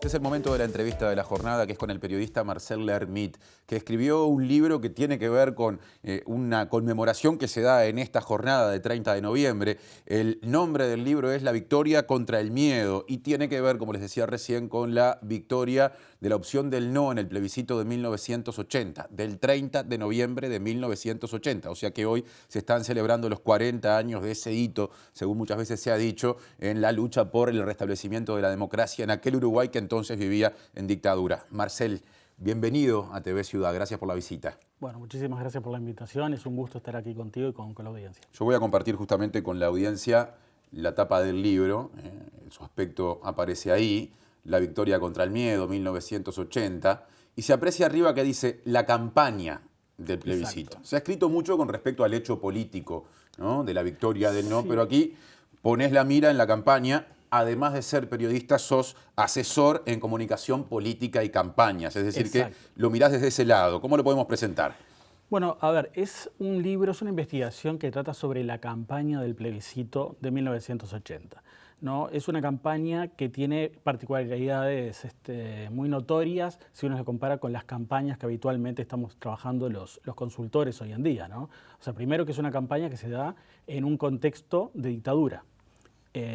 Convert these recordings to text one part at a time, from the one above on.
Este es el momento de la entrevista de la jornada, que es con el periodista Marcel Lermit, que escribió un libro que tiene que ver con una conmemoración que se da en esta jornada de 30 de noviembre. El nombre del libro es La victoria contra el miedo y tiene que ver, como les decía recién, con la victoria de la opción del no en el plebiscito de 1980, del 30 de noviembre de 1980. O sea que hoy se están celebrando los 40 años de ese hito, según muchas veces se ha dicho, en la lucha por el restablecimiento de la democracia en aquel Uruguay que entonces vivía en dictadura. Marcel, bienvenido a TV Ciudad. Gracias por la visita. Bueno, muchísimas gracias por la invitación. Es un gusto estar aquí contigo y con la audiencia. Yo voy a compartir justamente con la audiencia la tapa del libro. Su aspecto aparece ahí. La victoria contra el miedo, 1980. Y se aprecia arriba que dice la campaña del plebiscito. Exacto. Se ha escrito mucho con respecto al hecho político, ¿no?, de la victoria del no, Sí. pero aquí pones la mira en la campaña. Además de ser periodista, sos asesor en comunicación política y campañas. Es decir, Exacto. que lo mirás desde ese lado. ¿Cómo lo podemos presentar? Bueno, a ver, es un libro, es una investigación que trata sobre la campaña del plebiscito de 1980. ¿No? Es una campaña que tiene particularidades muy notorias si uno se compara con las campañas que habitualmente estamos trabajando los consultores hoy en día, ¿no? O sea, primero que es una campaña que se da en un contexto de dictadura.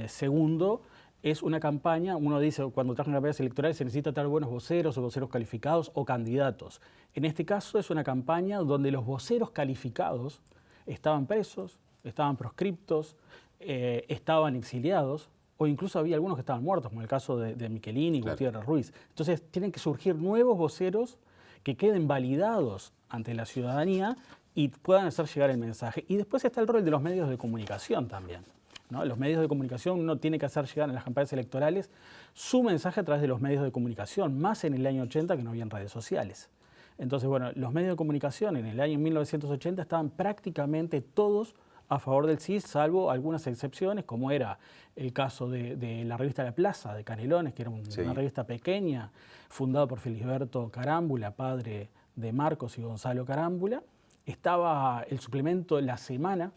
Segundo, es una campaña, uno dice, cuando trabajan campañas electorales se necesita tener buenos voceros o voceros calificados o candidatos. En este caso es una campaña donde los voceros calificados estaban presos, estaban proscriptos, estaban exiliados, o incluso había algunos que estaban muertos, como el caso de Michelini y Claro. Gutiérrez Ruiz. Entonces tienen que surgir nuevos voceros que queden validados ante la ciudadanía y puedan hacer llegar el mensaje. Y después está el rol de los medios de comunicación también, ¿no? Los medios de comunicación, uno tiene que hacer llegar en las campañas electorales su mensaje a través de los medios de comunicación, más en el año 80 que no había redes sociales. Entonces, bueno, los medios de comunicación en el año 1980 estaban prácticamente todos a favor del sí, salvo algunas excepciones, como era el caso de la revista La Plaza de Canelones, que era una revista pequeña, fundada por Felisberto Carámbula, padre de Marcos y Gonzalo Carámbula. Estaba el suplemento La Semana,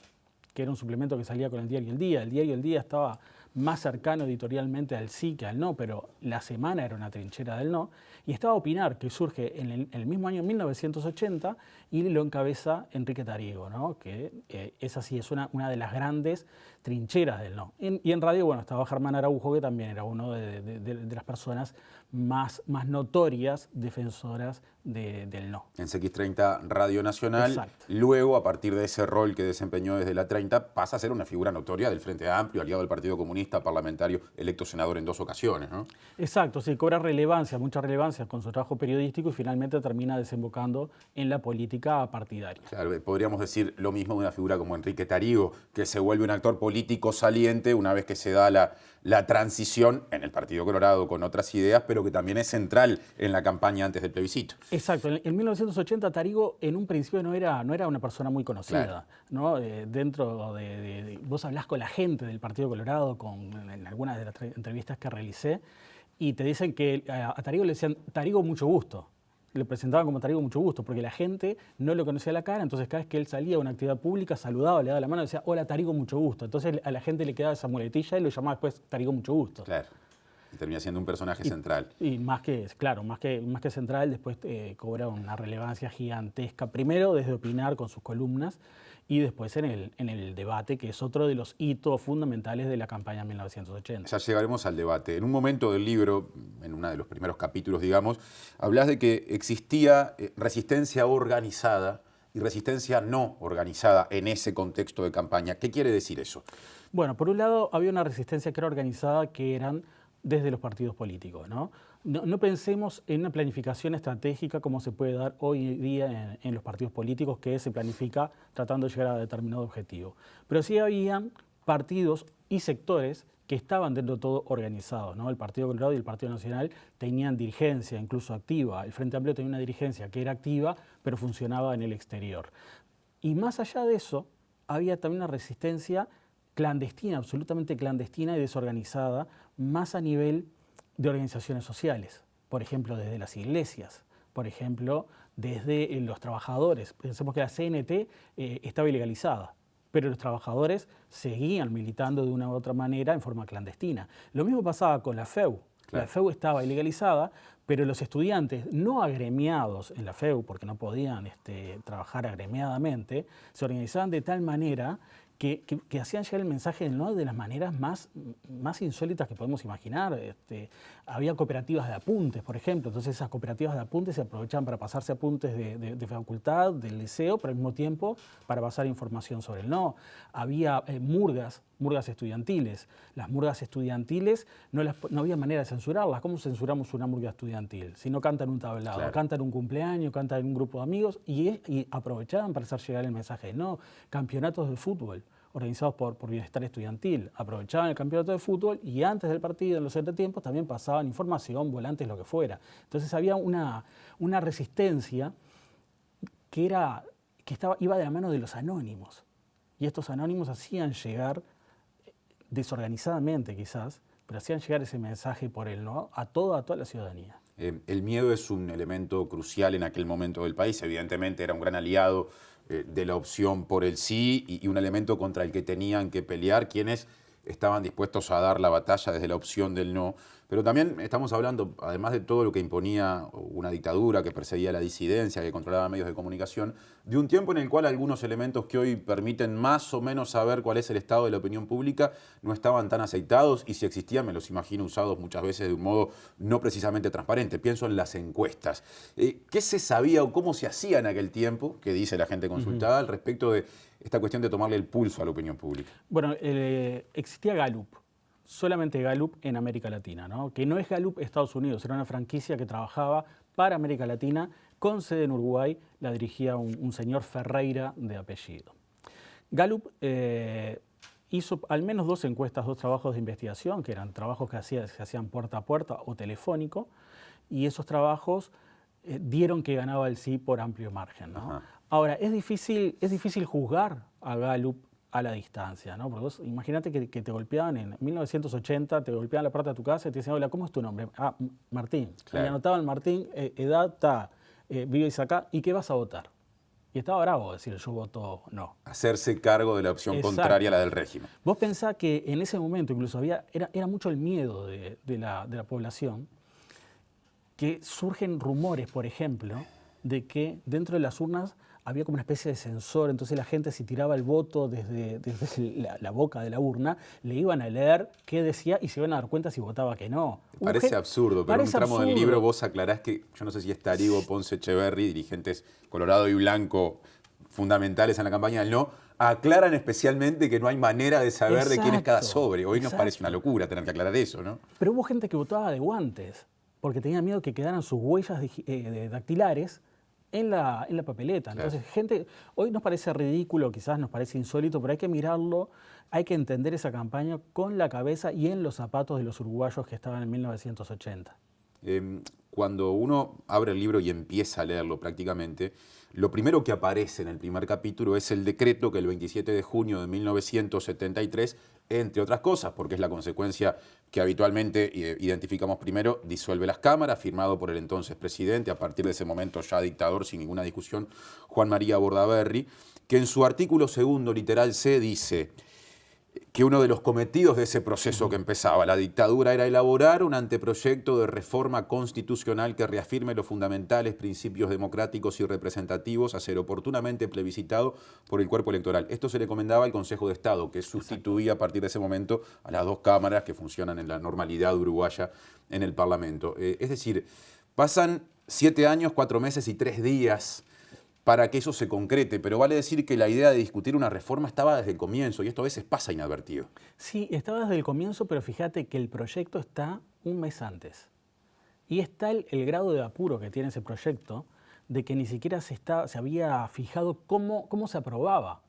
que era un suplemento que salía con el Diario El Día. El Diario El Día estaba más cercano editorialmente al sí que al no, pero La Semana era una trinchera del no. Y estaba Opinar, que surge en el mismo año 1980 y lo encabeza Enrique Tarigo, ¿no? Que es así, es una de las grandes trincheras del no. Y en radio, bueno, estaba Germán Araujo, que también era uno de las personas más notorias defensoras del no. En CX30 Radio Nacional. Exacto. Luego, a partir de ese rol que desempeñó desde la 30, pasa a ser una figura notoria del Frente Amplio, aliado del Partido Comunista, parlamentario, electo senador en 2 ocasiones, ¿no? Exacto, sí, cobra relevancia, mucha relevancia con su trabajo periodístico y finalmente termina desembocando en la política partidaria. Claro, podríamos decir lo mismo de una figura como Enrique Tarigo, que se vuelve un actor político saliente una vez que se da la transición en el Partido Colorado con otras ideas, pero que también es central en la campaña antes del plebiscito. Exacto, en 1980 Tarigo en un principio no era una persona muy conocida, Claro. ¿no? Dentro vos hablás con la gente del Partido Colorado, en algunas de las entrevistas que realicé, y te dicen que a Tarigo le decían Tarigo mucho gusto. Le presentaban como Tarigo mucho gusto, porque la gente no lo conocía a la cara, entonces cada vez que él salía a una actividad pública, saludaba, le daba la mano y decía, hola Tarigo, mucho gusto. Entonces a la gente le quedaba esa muletilla y lo llamaba después Tarigo, mucho gusto. Claro. Y termina siendo un personaje central. Y más que central, después cobra una relevancia gigantesca, primero desde Opinar con sus columnas y después en el debate, que es otro de los hitos fundamentales de la campaña 1980. Ya llegaremos al debate. En un momento del libro, en uno de los primeros capítulos, digamos, hablas de que existía resistencia organizada y resistencia no organizada en ese contexto de campaña. ¿Qué quiere decir eso? Bueno, por un lado había una resistencia que era organizada, que eran desde los partidos políticos, ¿no? No pensemos en una planificación estratégica como se puede dar hoy día en los partidos políticos, que se planifica tratando de llegar a determinado objetivo. Pero sí habían partidos y sectores que estaban dentro de todo organizados, ¿no? El Partido Colorado y el Partido Nacional tenían dirigencia, incluso activa. El Frente Amplio tenía una dirigencia que era activa, pero funcionaba en el exterior. Y más allá de eso, había también una resistencia clandestina, absolutamente clandestina y desorganizada, más a nivel de organizaciones sociales, por ejemplo, desde las iglesias, por ejemplo, desde los trabajadores. Pensemos que la CNT estaba ilegalizada, pero los trabajadores seguían militando de una u otra manera en forma clandestina. Lo mismo pasaba con la FEU. Claro. La FEU estaba ilegalizada, pero los estudiantes no agremiados en la FEU, porque no podían trabajar agremiadamente, se organizaban de tal manera que hacían llegar el mensaje del no de las maneras más insólitas que podemos imaginar. Había cooperativas de apuntes, por ejemplo, entonces esas cooperativas de apuntes se aprovechaban para pasarse apuntes de facultad, del liceo, pero al mismo tiempo para pasar información sobre el no. Había murgas estudiantiles. Las murgas estudiantiles no había manera de censurarlas. ¿Cómo censuramos una murga estudiantil? Si no cantan un tablado, Claro. cantan un cumpleaños, cantan en un grupo de amigos y aprovechaban para hacer llegar el mensaje de no. Campeonatos de fútbol organizados por Bienestar Estudiantil. Aprovechaban el campeonato de fútbol y antes del partido, en los entretiempos, también pasaban información, volantes, lo que fuera. Entonces había una resistencia que iba de la mano de los anónimos. Y estos anónimos hacían llegar, desorganizadamente quizás, pero hacían llegar ese mensaje por el no a toda la ciudadanía. El miedo es un elemento crucial en aquel momento del país. Evidentemente era un gran aliado de la opción por el sí y un elemento contra el que tenían que pelear quienes estaban dispuestos a dar la batalla desde la opción del no. Pero también estamos hablando, además de todo lo que imponía una dictadura que perseguía la disidencia, que controlaba medios de comunicación, de un tiempo en el cual algunos elementos que hoy permiten más o menos saber cuál es el estado de la opinión pública no estaban tan aceitados y si existían, me los imagino usados muchas veces de un modo no precisamente transparente. Pienso en las encuestas. ¿Qué se sabía o cómo se hacía en aquel tiempo, que dice la gente consultada, al respecto de esta cuestión de tomarle el pulso a la opinión pública? Bueno, existía Gallup. Solamente Gallup en América Latina, ¿no? Que no es Gallup Estados Unidos, era una franquicia que trabajaba para América Latina, con sede en Uruguay, la dirigía un señor Ferreira de apellido. Gallup hizo al menos 2 encuestas, 2 trabajos de investigación, que eran trabajos que se hacían puerta a puerta o telefónico, y esos trabajos dieron que ganaba el sí por amplio margen, ¿no? Ahora, es difícil juzgar a Gallup a la distancia, ¿no? Porque vos imagínate que te golpeaban en 1980, te golpeaban la puerta de tu casa y te decían, hola, ¿cómo es tu nombre? Ah, Martín. Claro. Y anotaban Martín, edad, vives acá, ¿y qué vas a votar? Y estaba bravo decir, yo voto no. Hacerse cargo de la opción Exacto. contraria a la del régimen. Vos pensás que en ese momento incluso era mucho el miedo de la población, que surgen rumores, por ejemplo, de que dentro de las urnas había como una especie de sensor, entonces la gente si tiraba el voto desde la boca de la urna, le iban a leer qué decía y se iban a dar cuenta si votaba que no. Parece absurdo, pero en un tramo del libro vos aclarás que, yo no sé si es Tarigo, Ponce Echeverry, dirigentes Colorado y Blanco fundamentales en la campaña del no, aclaran especialmente que no hay manera de saber de quién es cada sobre. Hoy nos parece una locura tener que aclarar eso, ¿no? Pero hubo gente que votaba de guantes, porque tenía miedo que quedaran sus huellas dactilares en la papeleta. Claro. Entonces, gente, hoy nos parece ridículo, quizás nos parece insólito, pero hay que mirarlo, hay que entender esa campaña con la cabeza y en los zapatos de los uruguayos que estaban en 1980. Cuando uno abre el libro y empieza a leerlo prácticamente, lo primero que aparece en el primer capítulo es el decreto que el 27 de junio de 1973, entre otras cosas, porque es la consecuencia que habitualmente identificamos primero, disuelve las cámaras, firmado por el entonces presidente, a partir de ese momento ya dictador, sin ninguna discusión, Juan María Bordaberry, que en su artículo segundo, literal C, dice que uno de los cometidos de ese proceso que empezaba la dictadura era elaborar un anteproyecto de reforma constitucional que reafirme los fundamentales principios democráticos y representativos a ser oportunamente plebiscitado por el cuerpo electoral. Esto se le encomendaba al Consejo de Estado, que sustituía a partir de ese momento a las 2 cámaras que funcionan en la normalidad uruguaya en el Parlamento. Es decir, pasan 7 años, 4 meses y 3 días para que eso se concrete, pero vale decir que la idea de discutir una reforma estaba desde el comienzo y esto a veces pasa inadvertido. Sí, estaba desde el comienzo, pero fíjate que el proyecto está un mes antes. Y está el grado de apuro que tiene ese proyecto de que ni siquiera se había fijado cómo se aprobaba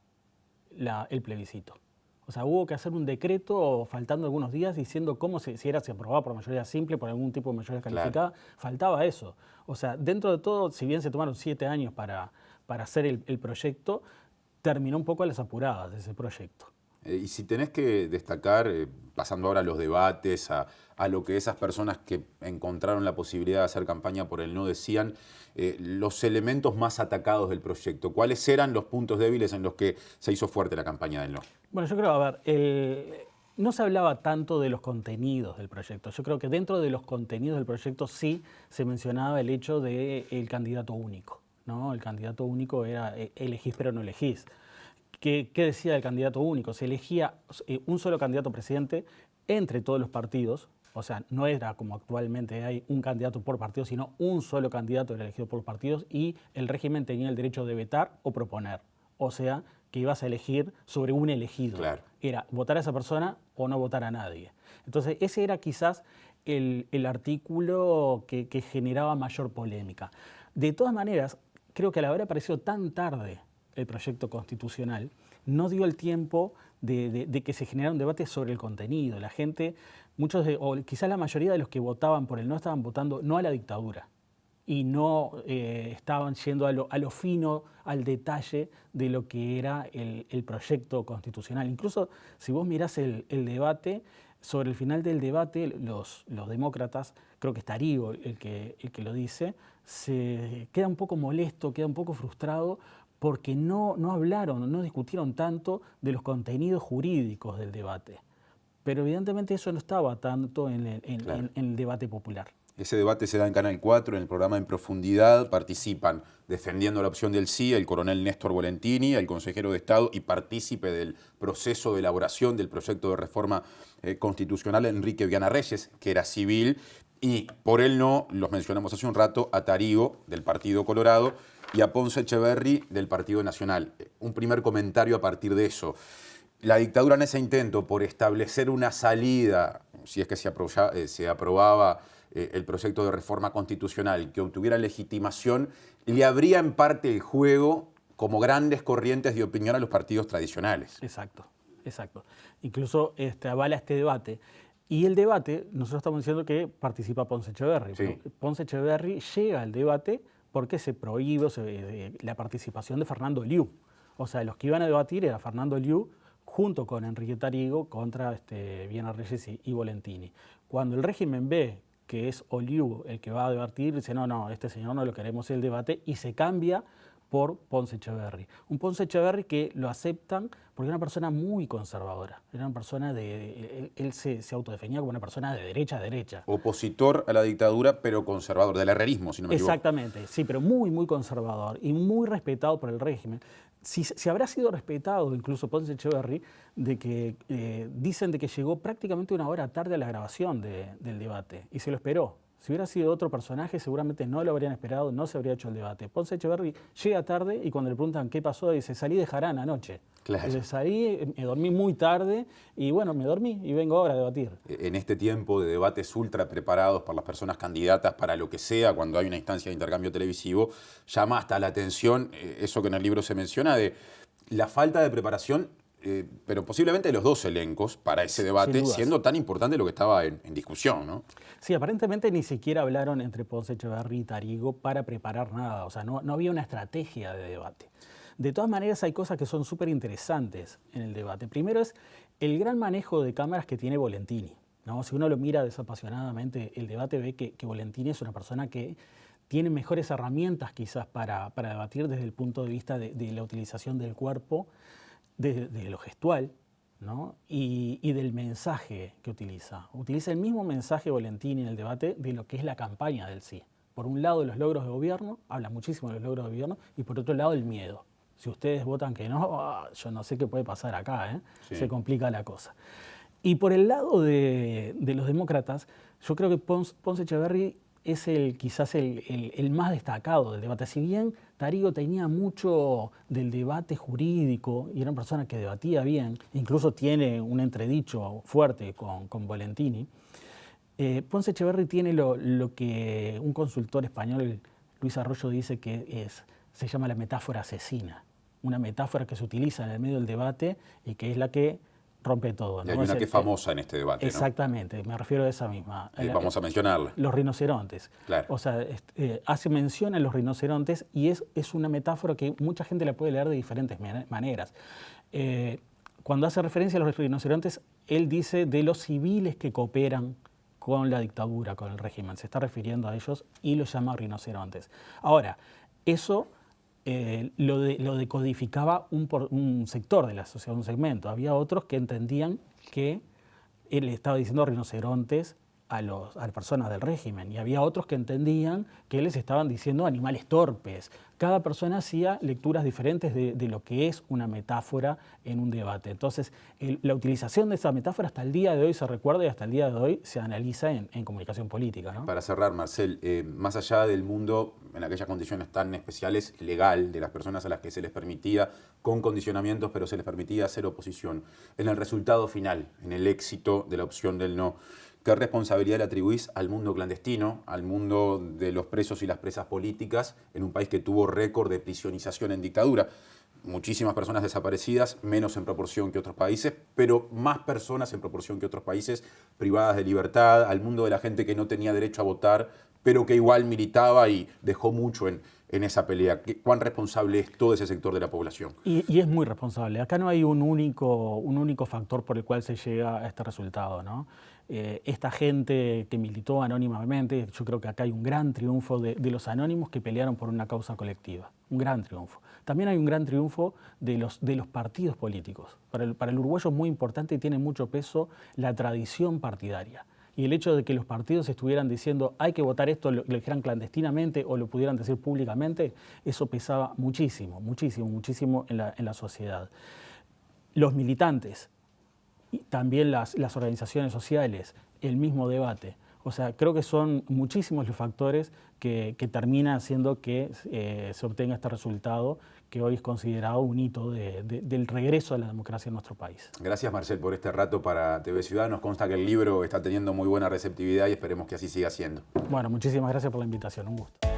el plebiscito. O sea, hubo que hacer un decreto faltando algunos días diciendo cómo se aprobaba por mayoría simple, por algún tipo de mayoría calificada. Claro. Faltaba eso. O sea, dentro de todo, si bien se tomaron 7 años para hacer el proyecto, terminó un poco a las apuradas ese proyecto. Y si tenés que destacar, pasando ahora a los debates, a lo que esas personas que encontraron la posibilidad de hacer campaña por el no decían, los elementos más atacados del proyecto, ¿cuáles eran los puntos débiles en los que se hizo fuerte la campaña del no? Bueno, yo creo, a ver, no se hablaba tanto de los contenidos del proyecto. Yo creo que dentro de los contenidos del proyecto sí se mencionaba el hecho del candidato único, ¿no? El candidato único era elegís pero no elegís. ¿Qué decía del candidato único? Se elegía un solo candidato presidente entre todos los partidos. O sea, no era como actualmente hay un candidato por partido, sino un solo candidato era elegido por partidos y el régimen tenía el derecho de vetar o proponer. O sea, que ibas a elegir sobre un elegido. Claro. Era votar a esa persona o no votar a nadie. Entonces, ese era quizás el artículo que generaba mayor polémica. De todas maneras, creo que al haber aparecido tan tarde el proyecto constitucional, no dio el tiempo de que se generara un debate sobre el contenido. La gente, o quizás la mayoría de los que votaban por el no estaban votando no a la dictadura y no estaban yendo a lo fino, al detalle de lo que era el proyecto constitucional. Incluso si vos mirás el debate, sobre el final del debate, los demócratas, creo que es Tarigo el que lo dice, se queda un poco molesto, queda un poco frustrado porque no hablaron, no discutieron tanto de los contenidos jurídicos del debate. Pero evidentemente eso no estaba tanto en el debate popular. Ese debate se da en Canal 4, en el programa En Profundidad. Participan, defendiendo la opción del sí, el coronel Néstor Volentini, el consejero de Estado y partícipe del proceso de elaboración del proyecto de reforma constitucional, Enrique Viana Reyes, que era civil, y por él no, los mencionamos hace un rato, a Tarigo, del Partido Colorado, y a Ponce Echeverri, del Partido Nacional. Un primer comentario a partir de eso. La dictadura en ese intento por establecer una salida, si es que se aprobaba el proyecto de reforma constitucional que obtuviera legitimación, le abría en parte el juego como grandes corrientes de opinión a los partidos tradicionales. Exacto. Incluso avala este debate. Y el debate, nosotros estamos diciendo que participa Ponce Echeverri. Sí. Ponce Echeverri llega al debate porque se prohíbe la participación de Fernando Liu. O sea, los que iban a debatir era Fernando Liu junto con Enrique Tarigo contra Viana Reyes y Volentini. Cuando el régimen ve que es Liu el que va a debatir, dice no, este señor no lo queremos el debate y se cambia por Ponce Echeverri. Un Ponce Echeverri que lo aceptan porque era una persona muy conservadora. Era una persona él se autodefinía como una persona de derecha. Opositor a la dictadura, pero conservador, del herrerismo, si no me equivoco. Exactamente, sí, pero muy, muy conservador y muy respetado por el régimen. Si habrá sido respetado incluso Ponce Echeverri, de que dicen de que llegó prácticamente una hora tarde a la grabación del debate y se lo esperó. Si hubiera sido otro personaje, seguramente no lo habrían esperado, no se habría hecho el debate. Ponce Echeverri llega tarde y cuando le preguntan qué pasó, dice, salí de Jarán anoche. Claro. Dice, salí, me dormí muy tarde y bueno, me dormí y vengo ahora a debatir. En este tiempo de debates ultra preparados por las personas candidatas para lo que sea, cuando hay una instancia de intercambio televisivo, llama hasta la atención eso que en el libro se menciona de la falta de preparación, pero posiblemente de los dos elencos para ese debate, siendo tan importante lo que estaba en discusión, ¿no? Sí, aparentemente ni siquiera hablaron entre Ponce Echeverri y Tarigo para preparar nada, o sea, no había una estrategia de debate. De todas maneras, hay cosas que son súper interesantes en el debate. Primero es el gran manejo de cámaras que tiene Volentini, ¿no? Si uno lo mira desapasionadamente, el debate ve que Volentini es una persona que tiene mejores herramientas quizás para debatir desde el punto de vista de la utilización del cuerpo, de lo gestual, ¿no? y del mensaje que utiliza. Utiliza el mismo mensaje Volentini en el debate de lo que es la campaña del sí. Por un lado, los logros de gobierno, habla muchísimo de los logros de gobierno, y por otro lado, el miedo. Si ustedes votan que no, yo no sé qué puede pasar acá, Sí. Se complica la cosa. Y por el lado de los demócratas, yo creo que Ponce Echeverri es quizás el más destacado del debate. Si bien Tarigo tenía mucho del debate jurídico y era una persona que debatía bien, incluso tiene un entredicho fuerte con Volentini, Ponce Echeverri tiene lo que un consultor español, Luis Arroyo, dice que se llama la metáfora asesina. Una metáfora que se utiliza en el medio del debate y que es la que rompe todo, ¿no? Y hay una que es famosa en este debate, exactamente, ¿no? Me refiero a esa misma. Vamos a mencionarla. Los rinocerontes. Claro. O sea, hace mención a los rinocerontes y es una metáfora que mucha gente la puede leer de diferentes maneras. Cuando hace referencia a los rinocerontes, él dice de los civiles que cooperan con la dictadura, con el régimen. Se está refiriendo a ellos y los llama rinocerontes. Ahora, eso lo decodificaba un sector de la sociedad, un segmento. Había otros que entendían que él estaba diciendo rinocerontes a las personas del régimen, y había otros que entendían que les estaban diciendo animales torpes. Cada persona hacía lecturas diferentes de lo que es una metáfora en un debate. Entonces, la utilización de esa metáfora hasta el día de hoy se recuerda y hasta el día de hoy se analiza en comunicación política, ¿no? Para cerrar, Marcel, más allá del mundo, en aquellas condiciones tan especiales, legal, de las personas a las que se les permitía, con condicionamientos, pero se les permitía hacer oposición, en el resultado final, en el éxito de la opción del no, ¿qué responsabilidad le atribuís al mundo clandestino, al mundo de los presos y las presas políticas, en un país que tuvo récord de prisionización en dictadura? Muchísimas personas desaparecidas, menos en proporción que otros países, pero más personas en proporción que otros países privadas de libertad, al mundo de la gente que no tenía derecho a votar, pero que igual militaba y dejó mucho en esa pelea. ¿Cuán responsable es todo ese sector de la población? Y es muy responsable. Acá no hay un único factor por el cual se llega a este resultado, ¿no? Esta gente que militó anónimamente, yo creo que acá hay un gran triunfo de los anónimos que pelearon por una causa colectiva. Un gran triunfo. También hay un gran triunfo de los partidos políticos. Para el uruguayo es muy importante y tiene mucho peso la tradición partidaria. Y el hecho de que los partidos estuvieran diciendo hay que votar esto, lo dijeran clandestinamente o lo pudieran decir públicamente, eso pesaba muchísimo, muchísimo, muchísimo en la sociedad. Los militantes y también las organizaciones sociales, el mismo debate. O sea, creo que son muchísimos los factores que terminan haciendo que se obtenga este resultado que hoy es considerado un hito del regreso a la democracia en nuestro país. Gracias, Marcel, por este rato para TV Ciudad. Nos consta que el libro está teniendo muy buena receptividad y esperemos que así siga siendo. Bueno, muchísimas gracias por la invitación. Un gusto.